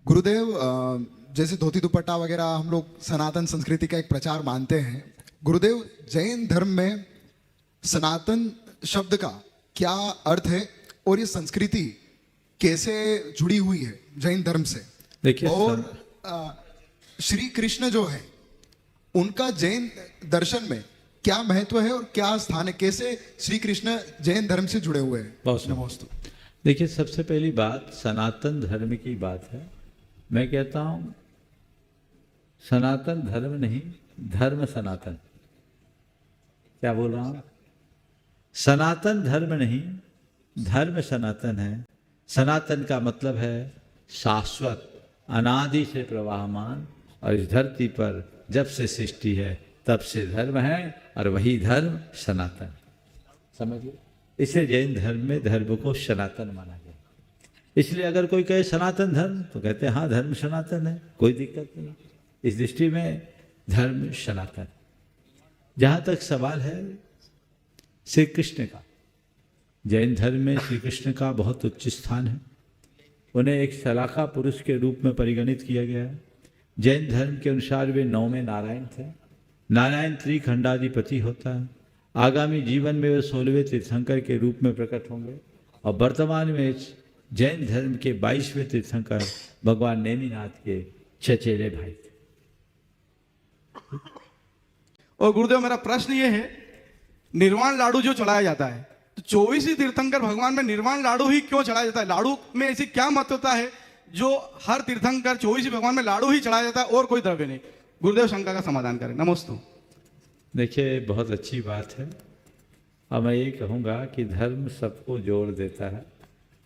गुरुदेव, जैसे धोती दुपट्टा वगैरह हम लोग सनातन संस्कृति का एक प्रचार मानते हैं। गुरुदेव, जैन धर्म में सनातन शब्द का क्या अर्थ है और ये संस्कृति कैसे जुड़ी हुई है जैन धर्म से? देखिए और श्री कृष्ण जो है उनका जैन दर्शन में क्या महत्व है और क्या स्थान है? कैसे श्री कृष्ण जैन धर्म से जुड़े हुए हैं? बहुत नमोस्तु। देखिए, सबसे पहली बात सनातन धर्म की बात है। मैं कहता हूँ सनातन धर्म नहीं, धर्म सनातन। क्या बोल रहा हूँ? सनातन धर्म नहीं, धर्म सनातन है। सनातन का मतलब है शाश्वत, अनादि से प्रवाहमान, और इस धरती पर जब से सृष्टि है तब से धर्म है और वही धर्म सनातन। समझिए, इसे जैन धर्म में धर्म को सनातन माना गया। इसलिए अगर कोई कहे सनातन धर्म तो कहते हैं हाँ, धर्म सनातन है, कोई दिक्कत नहीं। इस दृष्टि में धर्म सनातन। जहाँ तक सवाल है श्री कृष्ण का, जैन धर्म में श्री कृष्ण का बहुत उच्च स्थान है। उन्हें एक शलाका पुरुष के रूप में परिगणित किया गया है। जैन धर्म के अनुसार वे 9वें नारायण थे। नारायण त्रिखंडाधिपति होता है। आगामी जीवन में वे 16वें तीर्थंकर के रूप में प्रकट होंगे और वर्तमान में जैन धर्म के 22वें तीर्थंकर भगवान नेमिनाथ के चचेरे भाई थे। और गुरुदेव, मेरा प्रश्न ये है, निर्वाण लाडू जो चढ़ाया जाता है तो 24 तीर्थंकर भगवान में निर्वाण लाडू ही क्यों चढ़ाया जाता है? लाडू में ऐसी क्या महत्वता है जो हर तीर्थंकर 24 भगवान में लाडू ही चढ़ाया जाता है और कोई द्रव्य नहीं? गुरुदेव शंका का समाधान करें। नमस्ते। देखिए, बहुत अच्छी बात है। अब मैं ये कहूँगा कि धर्म सबको जोड़ देता है।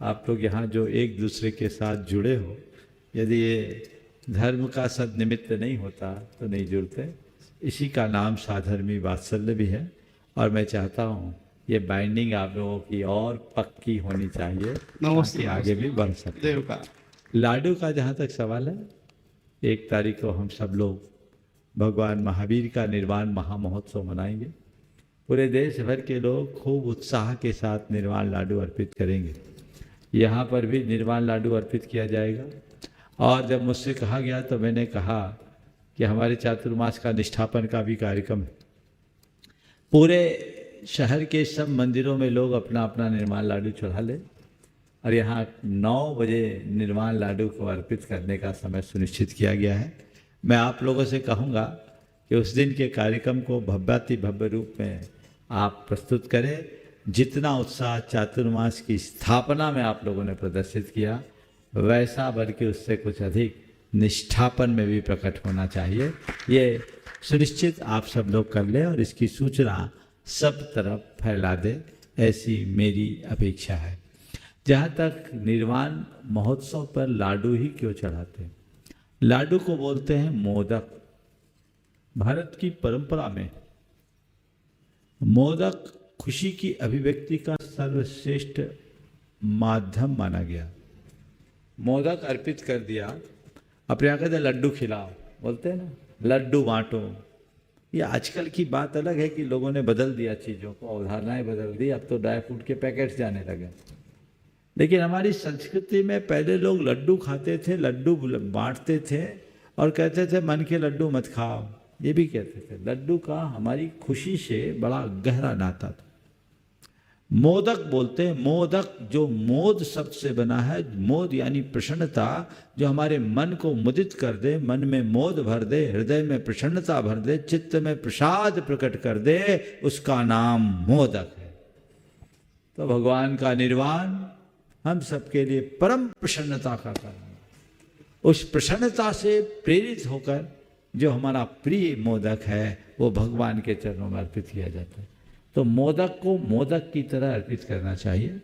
आप लोग यहाँ जो एक दूसरे के साथ जुड़े हो, यदि ये धर्म का सदनिमित्त नहीं होता तो नहीं जुड़ते। इसी का नाम साधर्मी वात्सल्य भी है। और मैं चाहता हूँ ये बाइंडिंग आप लोगों की और पक्की होनी चाहिए ताकि आगे भी बढ़ सकते। देव का लाडू का जहाँ तक सवाल है, 1 तारीख को हम सब लोग भगवान महावीर का निर्वाण महामहोत्सव मनाएंगे। पूरे देश भर के लोग खूब उत्साह के साथ निर्वाण लाडू अर्पित करेंगे। यहाँ पर भी निर्वाण लाडू अर्पित किया जाएगा। और जब मुझसे कहा गया तो मैंने कहा कि हमारे चातुर्मास का निष्ठापन का भी कार्यक्रम है। पूरे शहर के सब मंदिरों में लोग अपना अपना निर्वाण लाडू चढ़ा लें और यहाँ 9 बजे निर्वाण लाडू को अर्पित करने का समय सुनिश्चित किया गया है। मैं आप लोगों से कहूँगा कि उस दिन के कार्यक्रम को भव्याति भव्य रूप में आप प्रस्तुत करें। जितना उत्साह चातुर्मास की स्थापना में आप लोगों ने प्रदर्शित किया, वैसा बल्कि उससे कुछ अधिक निष्ठापन में भी प्रकट होना चाहिए। ये सुनिश्चित आप सब लोग कर लें और इसकी सूचना सब तरफ फैला दें, ऐसी मेरी अपेक्षा है। जहाँ तक निर्वाण महोत्सव पर लाडू ही क्यों चढ़ाते हैं? लाडू को बोलते हैं मोदक। भारत की परंपरा में मोदक खुशी की अभिव्यक्ति का सर्वश्रेष्ठ माध्यम माना गया। मोदक अर्पित कर दिया, अपने यहाँ कहते लड्डू खिलाओ, बोलते हैं ना, लड्डू बांटो। ये आजकल की बात अलग है कि लोगों ने बदल दिया चीज़ों को, अवधारणाएं बदल दी। अब तो ड्राई फ्रूट के पैकेट्स जाने लगे। लेकिन हमारी संस्कृति में पहले लोग लड्डू खाते थे, लड्डू बांटते थे और कहते थे मन के लड्डू मत खाओ। ये भी कहते थे। लड्डू का हमारी खुशी से बड़ा गहरा नाता था। मोदक बोलते हैं, मोदक जो मोद शब्द से बना है। मोद यानी प्रसन्नता, जो हमारे मन को मुदित कर दे, मन में मोद भर दे, हृदय में प्रसन्नता भर दे, चित्त में प्रसाद प्रकट कर दे, उसका नाम मोदक है। तो भगवान का निर्वाण हम सबके लिए परम प्रसन्नता का कारण है। उस प्रसन्नता से प्रेरित होकर जो हमारा प्रिय मोदक है वो भगवान के चरणों में अर्पित किया जाता है। तो मोदक को मोदक की तरह अर्पित करना चाहिए।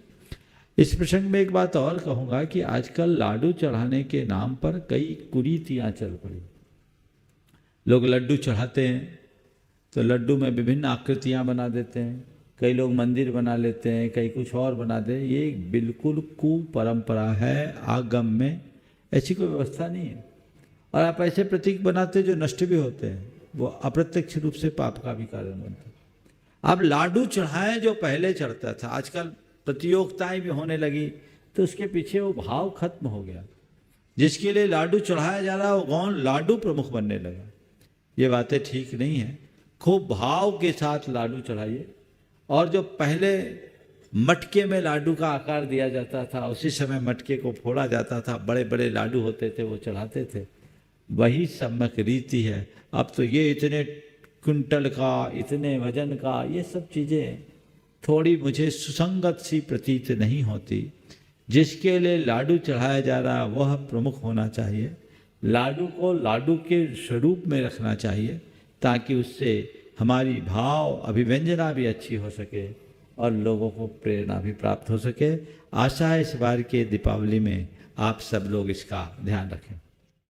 इस प्रसंग में एक बात और कहूँगा कि आजकल लाडू चढ़ाने के नाम पर कई कुरीतियाँ चल पड़ी। लोग लड्डू चढ़ाते हैं तो लड्डू में विभिन्न आकृतियाँ बना देते हैं। कई लोग मंदिर बना लेते हैं, कई कुछ और बना दे। ये बिल्कुल कुपरंपरा है। आगम में ऐसी कोई व्यवस्था नहीं है। और आप ऐसे प्रतीक बनाते जो नष्ट भी होते हैं, वो अप्रत्यक्ष रूप से पाप का भी कारण बनता है। अब लाडू चढ़ाएं जो पहले चढ़ता था, आजकल प्रतियोगिताएं भी होने लगी तो उसके पीछे वो भाव खत्म हो गया। जिसके लिए लाडू चढ़ाया जा रहा है वो कौन लाडू प्रमुख बनने लगा। ये बातें ठीक नहीं है। खूब भाव के साथ लाडू चढ़ाइए। और जो पहले मटके में लाडू का आकार दिया जाता था, उसी समय मटके को फोड़ा जाता था, बड़े बड़े लाडू होते थे, वो चढ़ाते थे, वही सम्यक रीति है। अब तो ये इतने कुंटल का, इतने वजन का, ये सब चीज़ें थोड़ी मुझे सुसंगत सी प्रतीत नहीं होती। जिसके लिए लाडू चढ़ाया जा रहा है वह प्रमुख होना चाहिए। लाडू को लाडू के स्वरूप में रखना चाहिए ताकि उससे हमारी भाव अभिव्यंजना भी अच्छी हो सके और लोगों को प्रेरणा भी प्राप्त हो सके। आशा है इस बार के दीपावली में आप सब लोग इसका ध्यान रखें।